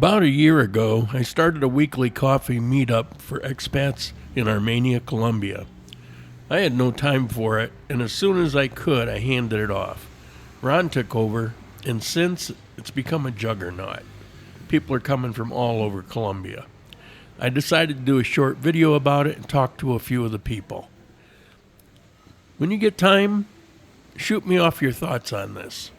About a year ago, I started a weekly coffee meetup for expats in Armenia, Colombia. I had no time for it, and as soon as I could, I handed it off. Ron took over, and since it's become a juggernaut. People are coming from all over Colombia. I decided to do a short video about it and talk to a few of the people. When you get time, shoot me off your thoughts on this.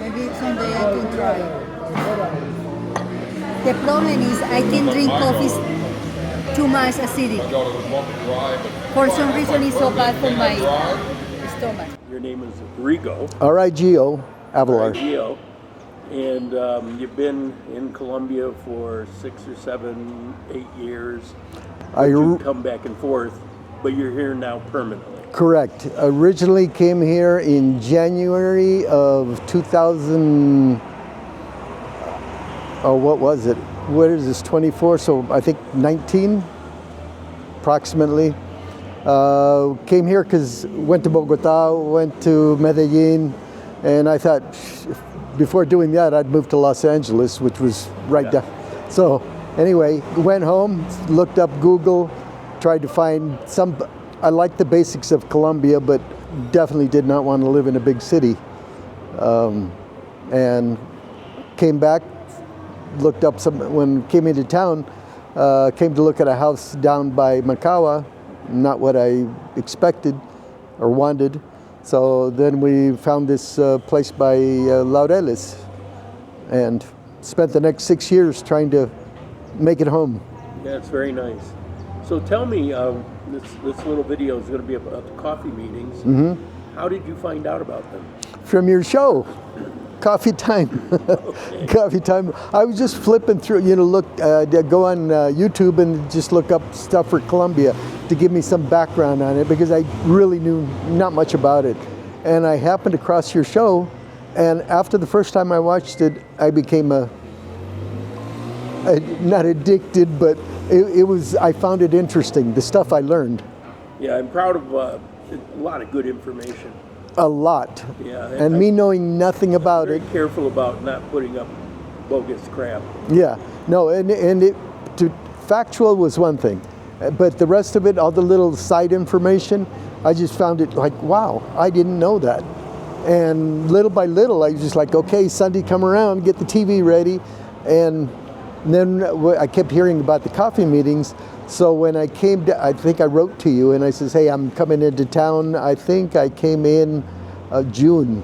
Maybe someday I can try. The problem is I can drink coffee too much acidic. For some reason it's so bad for my stomach. Your name is Rigo. R-I-G-O, Avalar. Gio. And you've been in Colombia for 6 or 7, 8 years. You come back and forth, but you're here now permanently. Correct. Originally came here in January of 2000. Oh, what was it? What is this, 24? So I think 19, approximately. Came here because went to Bogota, went to Medellin, and I thought before doing that I'd move to Los Angeles, which was right down. So anyway, went home, looked up Google, tried to find some. I liked the basics of Colombia, but definitely did not want to live in a big city. And came back, looked up some, when came into town, came to look at a house down by Macawa, not what I expected or wanted. So then we found this place by Laureles and spent the next 6 years trying to make it home. Yeah, it's very nice. So tell me, this little video is going to be about the coffee meetings. Mm-hmm. How did you find out about them? From your show, Coffee Time. Okay. Coffee Time. I was just flipping through, go on YouTube and just look up stuff for Colombia to give me some background on it because I really knew not much about it. And I happened across your show, and after the first time I watched it, I became not addicted, but I found it interesting, the stuff I learned. Yeah, I'm proud of a lot of good information. A lot. Yeah. And me knowing nothing about it. Very careful about not putting up bogus crap. Yeah, no, factual was one thing, but the rest of it, all the little side information, I just found it like, wow, I didn't know that. And little by little, I was just like, okay, Sunday come around, get the TV ready, and then I kept hearing about the coffee meetings. So when I came I think I wrote to you and I says, hey, I'm coming into town. I think I came in June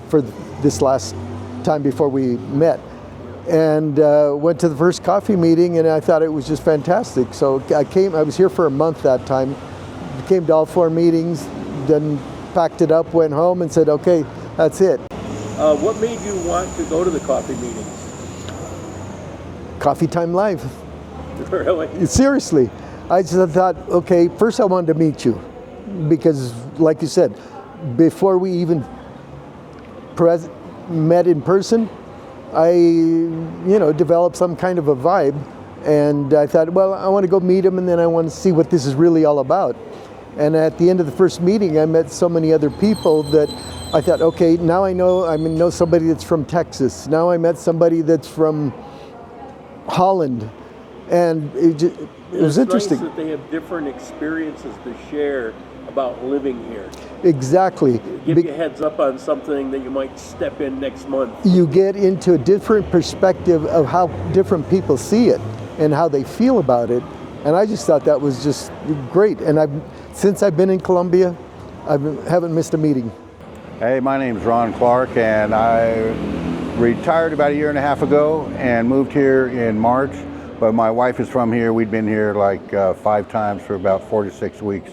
for this last time before we met. And went to the first coffee meeting and I thought it was just fantastic. So I was here for a month that time, came to all 4 meetings, then packed it up, went home and said, okay, that's it. What made you want to go to the coffee meetings? Coffee Time Live. Really? Seriously. I just thought, okay, first I wanted to meet you because, like you said, before we even met in person, I, developed some kind of a vibe, and I thought, well, I want to go meet him, and then I want to see what this is really all about. And at the end of the first meeting, I met so many other people that I thought, okay, now I know somebody that's from Texas. Now I met somebody that's from Holland. And it was interesting. Nice that they have different experiences to share about living here. Exactly. Give you a heads up on something that you might step in next month. You get into a different perspective of how different people see it and how they feel about it. And I just thought that was just great. And since I've been in Colombia, I haven't missed a meeting. Hey, my name's Ron Clark, and I retired about 1.5 years ago and moved here in March. But my wife is from here. We'd been here like 5 times for about 4 to 6 weeks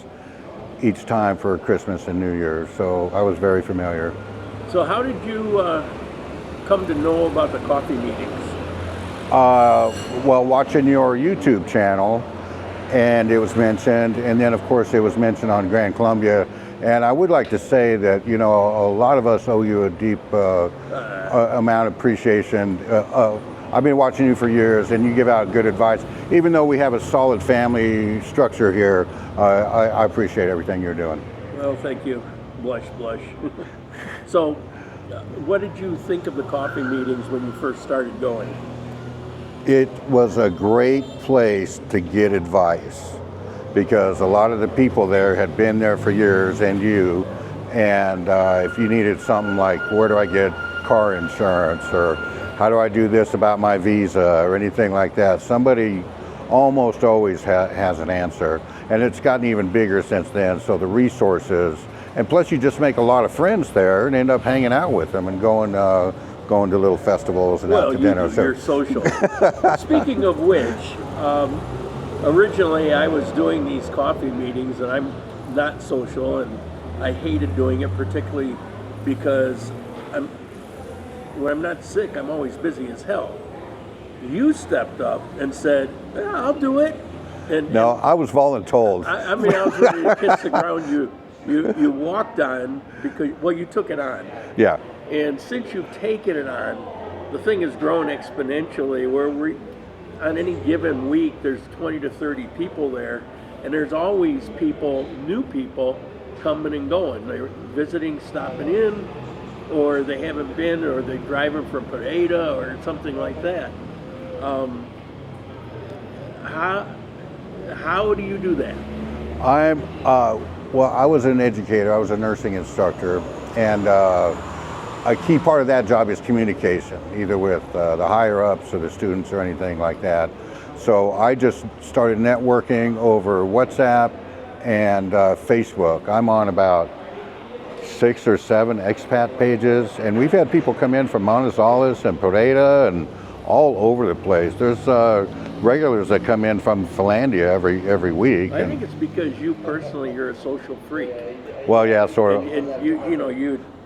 each time for Christmas and New Year's. So I was very familiar. So how did you come to know about the coffee meetings? Well, watching your YouTube channel, and it was mentioned, and then of course it was mentioned on Grand Colombia. And I would like to say that, a lot of us owe you a deep amount of appreciation I've been watching you for years, and you give out good advice. Even though we have a solid family structure here, I appreciate everything you're doing. Well, thank you. Blush, blush. So, what did you think of the coffee meetings when you first started going? It was a great place to get advice, because a lot of the people there had been there for years, and if you needed something like, where do I get car insurance, or how do I do this about my visa, or anything like that, somebody almost always has an answer. And it's gotten even bigger since then, so the resources, and plus you just make a lot of friends there and end up hanging out with them and going to little festivals and out to dinner. You're social. Speaking of which, originally I was doing these coffee meetings, and I'm not social, and I hated doing it, particularly because when I'm not sick, I'm always busy as hell. You stepped up and said, yeah, I'll do it. No, I was voluntold. I mean, I was ready to kiss the ground you walked on, because, well, you took it on. Yeah. And since you've taken it on, the thing has grown exponentially, where on any given week, there's 20 to 30 people there, and there's always new people coming and going. They're visiting, stopping in, or they haven't been, or they're driving from Pareda or something like that. How do you do that? Well, I was an educator. I was a nursing instructor, and a key part of that job is communication, either with the higher ups or the students or anything like that. So I just started networking over WhatsApp and Facebook. I'm on about 6 or 7 expat pages, and we've had people come in from Manizales and Pareda and all over the place. There's regulars that come in from Finlandia every week. I think it's because you personally, you're a social freak. Well, yeah, sort of. And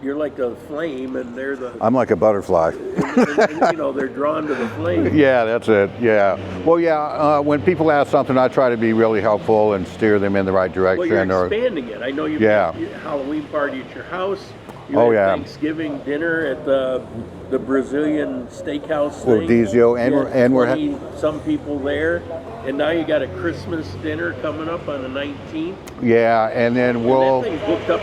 you're like a flame, and they're the. I'm like a butterfly. and, they're drawn to the flame. Yeah, that's it. Yeah. Well, yeah. When people ask something, I try to be really helpful and steer them in the right direction. Well, you're expanding it. I know you had a Halloween party at your house. You had Thanksgiving dinner at the Brazilian steakhouse thing. Rodizio, and we're some people there, and now you got a Christmas dinner coming up on the 19th. Yeah, and then that thing's booked up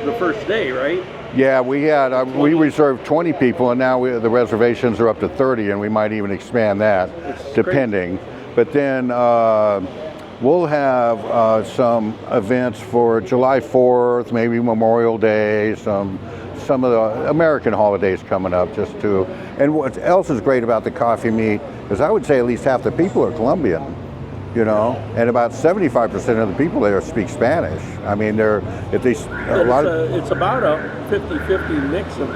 the first day, right? Yeah, we reserved 20 people, and now the reservations are up to 30, and we might even expand that, depending. Crazy. But then we'll have some events for July 4th, maybe Memorial Day, some of the American holidays coming up, and what else is great about the coffee meet is I would say at least half the people are Colombian, and about 75% of the people there speak Spanish. I mean, it's about a 50-50 mix of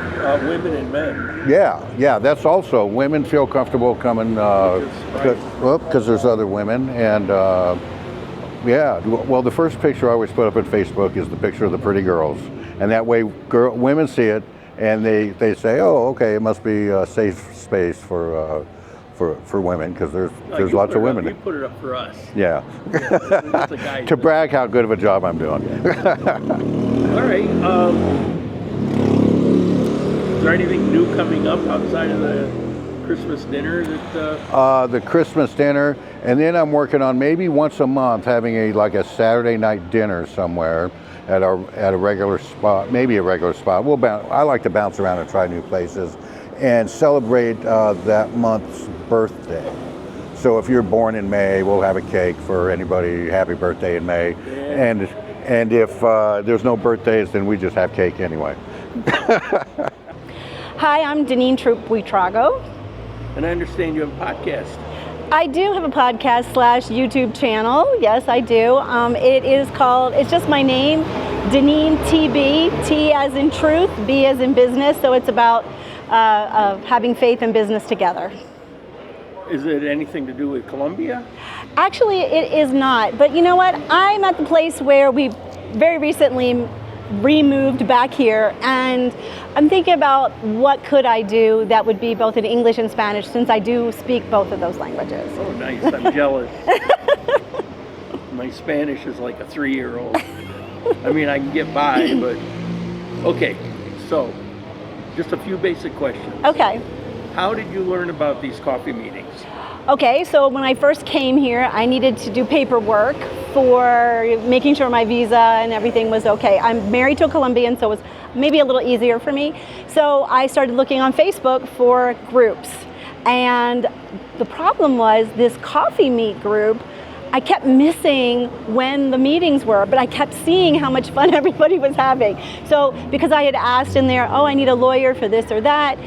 women and men. Yeah, that's also, women feel comfortable coming, because there's other women, and well, the first picture I always put up on Facebook is the picture of the pretty girls. And that way women see it, and they say, oh, okay, it must be a safe space for women, because there's lots of women. You put it up for us. Yeah. It's a guy to brag how good of a job I'm doing. All right. Is there anything new coming up outside of the Christmas dinner? The Christmas dinner, and then I'm working on maybe once a month having a Saturday night dinner somewhere at a regular spot, maybe a regular spot. I like to bounce around and try new places and celebrate that month's birthday. So if you're born in May, we'll have a cake for anybody. Happy birthday in May. Yeah. And if there's no birthdays, then we just have cake anyway. Hi, I'm Deneen Troop-Buitrago. And I understand you have a podcast. I do have a podcast / YouTube channel. Yes, I do. It's just my name, Deneen TB, T as in truth, B as in business. So it's about having faith and business together. Is it anything to do with Colombia? Actually, it is not. But you know what? I'm at the place where we very recently removed back here, and I'm thinking about what could I do that would be both in English and Spanish, since I do speak both of those languages. Oh, nice. I'm jealous. My Spanish is like a 3-year-old. I mean, I can get by, but okay. So, just a few basic questions. Okay. how did you learn about these coffee meetings? Okay, so when I first came here, I needed to do paperwork for making sure my visa and everything was okay. I'm married to a Colombian, so it was maybe a little easier for me. So I started looking on Facebook for groups. And the problem was this coffee meet group, I kept missing when the meetings were, but I kept seeing how much fun everybody was having. So because I had asked in there, oh, I need a lawyer for this or that,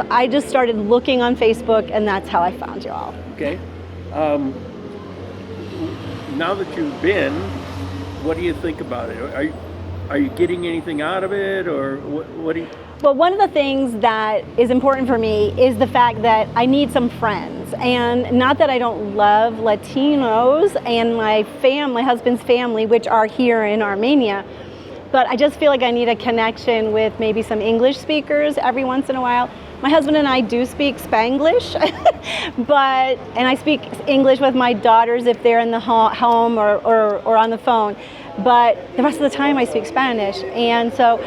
I just started looking on Facebook, and that's how I found you all. Okay. Now that you've been, what do you think about it? Are you getting anything out of it, or what do you? Well, one of the things that is important for me is the fact that I need some friends. And not that I don't love Latinos and my husband's family, which are here in Armenia, but I just feel like I need a connection with maybe some English speakers every once in a while. My husband and I do speak Spanglish, and I speak English with my daughters if they're in the home or on the phone. But the rest of the time I speak Spanish. And so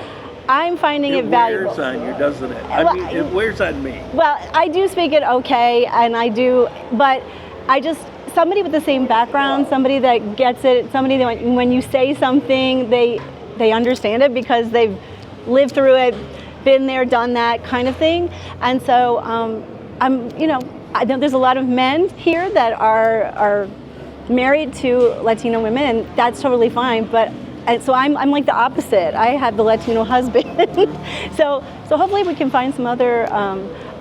I'm finding it valuable. It wears on you, doesn't it? I mean, it wears on me. Well, I do speak it okay, and I do, but somebody with the same background, somebody that gets it, somebody that when you say something, they understand it because they've lived through it, been there, done that kind of thing. And so I know there's a lot of men here that are married to Latino women, and that's totally fine, so I'm like the opposite. I have the Latino husband. so hopefully we can find some other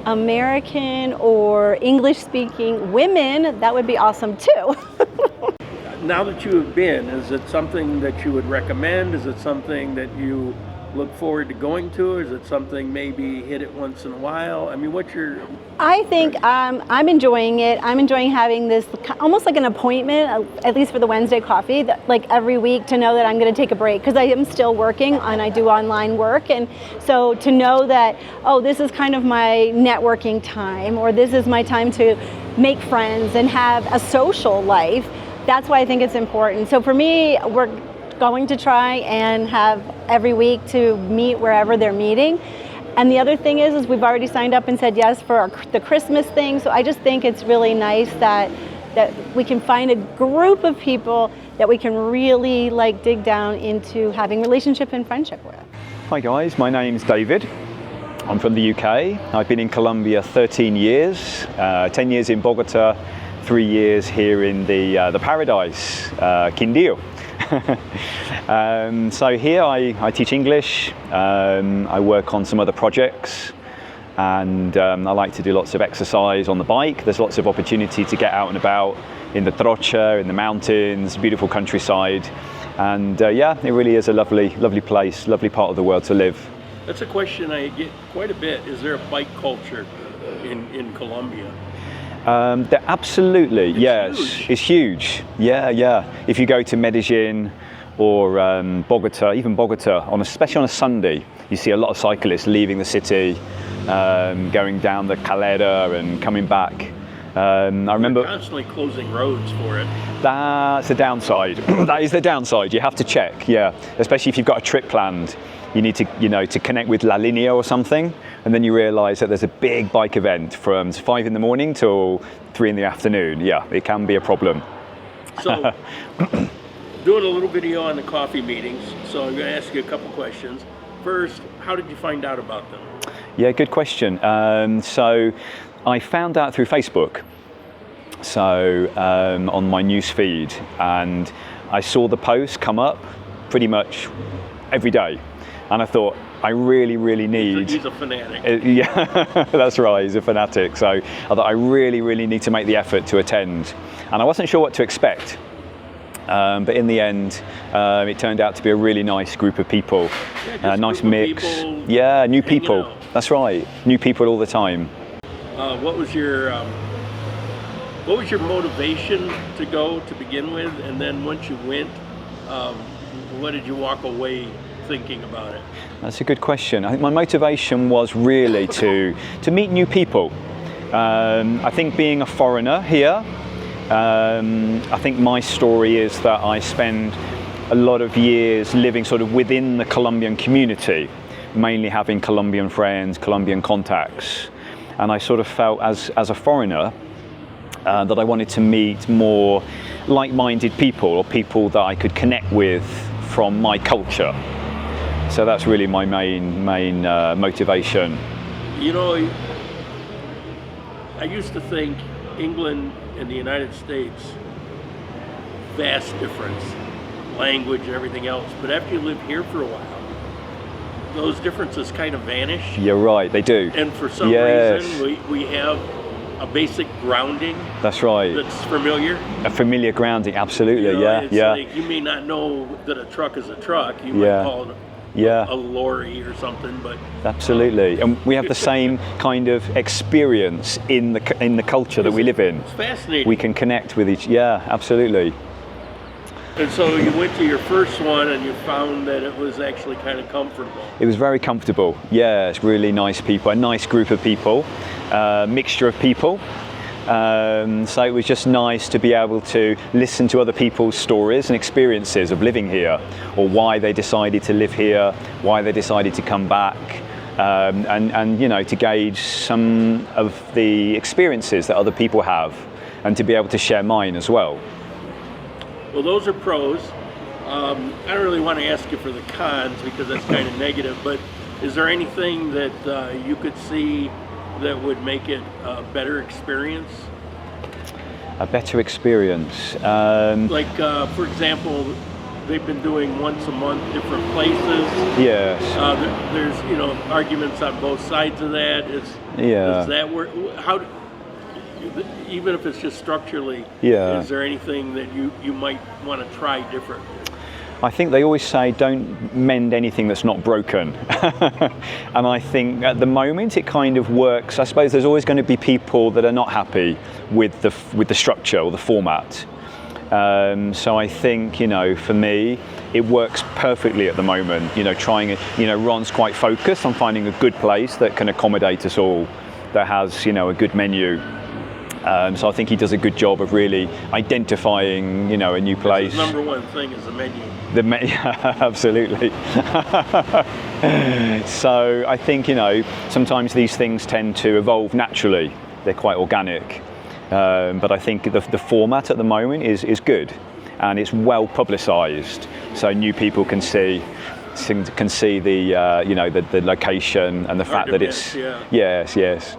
American or English-speaking women. That would be awesome too. Now that you have been, is it something that you would recommend? Is it something that you look forward to going to? Is it something maybe hit it once in a while? I mean, what's your... I think I'm enjoying it. I'm enjoying having this almost like an appointment, at least for the Wednesday coffee, like every week, to know that I'm going to take a break, because I am still working and I do online work. And so to know that, oh, this is kind of my networking time, or this is my time to make friends and have a social life, that's why I think it's important. So for me, we're going to try and have every week to meet wherever they're meeting. And the other thing is we've already signed up and said yes for the Christmas thing. So I just think it's really nice that we can find a group of people that we can really dig down into having relationship and friendship with. Hi guys, my name's David. I'm from the UK. I've been in Colombia 13 years, 10 years in Bogota, 3 years here in the paradise, Quindio. So here I teach English, I work on some other projects, and I like to do lots of exercise on the bike. There's lots of opportunity to get out and about in the Trocha, in the mountains, beautiful countryside, and yeah, it really is a lovely place, lovely part of the world to live. That's a question I get quite a bit. Is there a bike culture in Colombia? Absolutely, yes. It's huge. Yeah. If you go to Medellin or Bogota, even Bogota, especially on a Sunday, you see a lot of cyclists leaving the city, going down the Calera and coming back. I remember they're constantly closing roads for it. That's the downside. That is the downside. You have to check, yeah. Especially if you've got a trip planned, you need to, to connect with La Linea or something, and then you realise that there's a big bike event from 5 in the morning till 3 in the afternoon. Yeah, it can be a problem. So, doing a little video on the coffee meetings, so I'm going to ask you a couple questions. First, how did you find out about them? Yeah, good question. So I found out through Facebook, so on my news feed, and I saw the post come up pretty much every day, and I thought, I really need... He's a fanatic. Yeah, that's right, he's a fanatic. So I thought I really need to make the effort to attend, and I wasn't sure what to expect. But in the end, it turned out to be a really nice group of people, nice mix. Yeah, new people. Out. That's right, new people all the time. What was your motivation to go to begin with, and then once you went, what did you walk away thinking about it? That's a good question. I think my motivation was really to meet new people. I think being a foreigner here, I think my story is that I spend a lot of years living sort of within the Colombian community, mainly having Colombian friends, Colombian contacts. And I sort of felt as a foreigner that I wanted to meet more like-minded people, or people that I could connect with from my culture. So that's really my main motivation. You know, I used to think England and the United States, vast difference, language and everything else, but after you live here for a while, those differences kind of vanish. You're right, they do. And for some reason, we have a basic grounding. That's right. That's familiar. A familiar grounding, absolutely. You know, yeah. Like you may not know that a truck is a truck. You might call it a lorry or something, but absolutely. And we have the same kind of experience in the culture that we live in. It's fascinating. We can connect with each. Yeah, absolutely. And so you went to your first one and you found that it was actually kind of comfortable. It was very comfortable. Yeah, it's really nice people, a nice group of people, mixture of people. So it was just nice to be able to listen to other people's stories and experiences of living here, or why they decided to live here, why they decided to come back, and you know, to gauge some of the experiences that other people have, and to be able to share mine as well. Well, those are pros. I don't really want to ask you for the cons because that's kind of negative, but is there anything that you could see that would make it a better experience? A better experience? Like, for example, they've been doing once a month different places. Yes. There's, you know, arguments on both sides of that. Is that where, how, even if it's just structurally, is there anything that you might want to try differently? I think they always say don't mend anything that's not broken. And I think at the moment it kind of works. I suppose there's always going to be people that are not happy with the structure or the format. So I think, you know, for me, it works perfectly at the moment. You know, Ron's quite focused on finding a good place that can accommodate us all, that has, you know, a good menu. So I think he does a good job of really identifying, you know, a new place. The number one thing is the menu. Absolutely. So I think, you know, sometimes these things tend to evolve naturally. They're quite organic. But I think the format at the moment is good, and it's well publicised, so new people can see the you know, the location and the fact that it's yes.